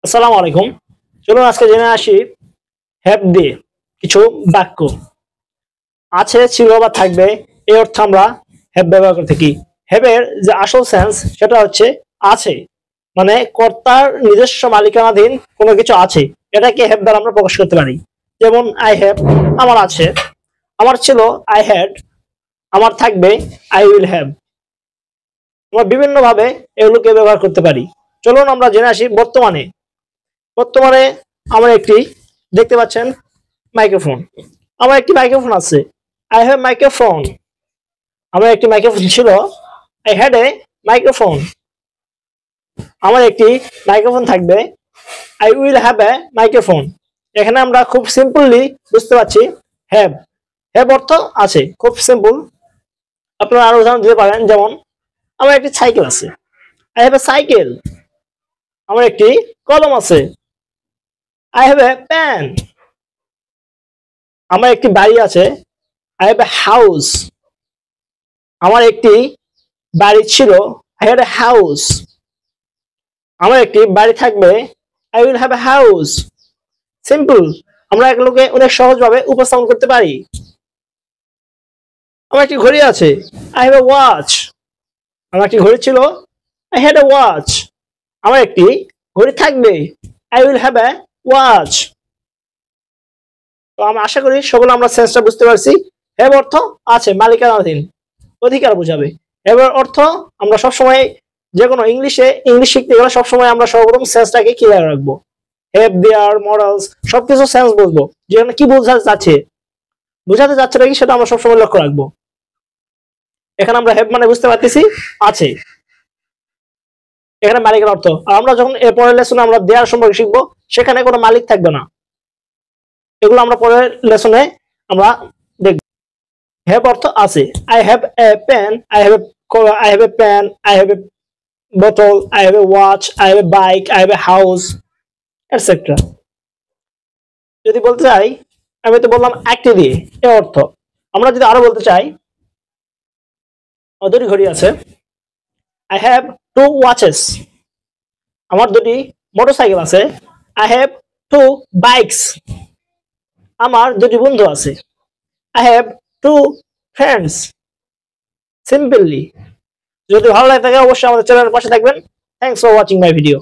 আসসালামু আলাইকুম। চলুন আজকে জেনে আসি হ্যাভ দিয়ে কিছু বাক্য আছে, ছিল বা থাকবে এই অর্থে আমরা হ্যাভ ব্যবহার করে থাকি। হ্যাভ এর যে আসল সেন্স সেটা হচ্ছে আছে, মানে কর্তার নিজস্ব মালিকানাধীন কোনো কিছু আছে, এটাকে হ্যাভ দ্বারা আমরা প্রকাশ করতে পারি। যেমন আই হ্যাভ, আমার আছে, আমার ছিল আই হ্যাড, আমার থাকবে আই উইল হ্যাভ। আমরা বিভিন্ন ভাবে এগুলোকে ব্যবহার করতে পারি। চলুন আমরা জেনে আসি বর্তমানে। বর্তমানে আমার একটি, দেখতে পাচ্ছেন, মাইক্রোফোন। আমার একটি মাইক্রোফোন আছে, আই হ্যাভ মাইক্রোফোন। আমার একটি মাইক্রোফোন ছিল, আই হ্যাড এ মাইক্রোফোন। আমার একটি মাইক্রোফোন থাকবে, I will have a microphone. এখানে আমরা খুব সিম্পলি বুঝতে পারছি হ্যাভ। হ্যাভ অর্থ আছে, খুব সিম্পল। আপনারা আরো উদাহরণ দিতে পারেন, যেমন আমার একটি সাইকেল আছে, আই হ্যাভ এ সাইকেল। আমার একটি কলম আছে, আই হ্যাভ এ পেন। আমার একটি বাড়ি আছে, আই হ্যাভ এ হাউস। আমার একটি বাড়ি ছিল, আই হ্যাড এ হাউস। আমার একটি বাড়ি থাকবে, I will have a house. Simple, আমরা এগুলোকে অনেক সহজভাবে উপস্থাপন করতে পারি। আমার একটি ঘড়ি আছে, আই হ্যাভ এ ওয়াচ। আমার একটি ঘড়ি ছিল, আই হ্যাড এ ওয়াচ। আমার একটি ঘড়ি থাকবে, I will have a watch. তো আমি আশা করি সকলে আমরা সেন্সটা বুঝতে পারছি। হ্যাভ অর্থ আছে, মালিকানাধীন, অধিকার বোঝাবে। হ্যাভ এর অর্থ আমরা সবসময় যে কোনো ইংলিশ শিখতে গেলে সবসময় আমরা সর্বপ্রথম সেন্সটাকে ক্লিয়ার রাখবো। হ্যাভ, দেয়ার, মরালস সবকিছু সেন্স বুঝবো, যেখানে কি বোঝাতে যাচ্ছে নাকি সেটা আমরা সবসময় লক্ষ্য রাখবো। এখানে আমরা হ্যাভ মানে বুঝতে পারতেছি আছে, এখানে মালিকের অর্থ। আর আমরা যখন এর পরের লেসনে আমরা দেয়ার সম্পর্কে শিখবো, সেখানে কোনো মালিক থাকবে না। এগুলো আমরা পরের লেসনে আমরা দেখব। হ্যাভ অর্থ আছে, I have a pen, I have a pen, I have a বোতল, I have a watch, I have a bike, I have a house, etcetera. যদি বলতে চাই, আমি তো বললাম একটি দিয়ে এ অর্থ। আমরা যদি আরো বলতে চাই, দুটি ঘড়ি আছে, আই হ্যাভ টু ওয়াচেস। আমার দুটি মোটরসাইকেল আছে, আই হ্যাভ টু বাইকস। আমার দুটি বন্ধু আছে, I have two friends. Simply. যদি ভালো লাগে থাকে অবশ্যই আমাদের চ্যানেলের পাশে থাকবেন। Thanks for watching my video.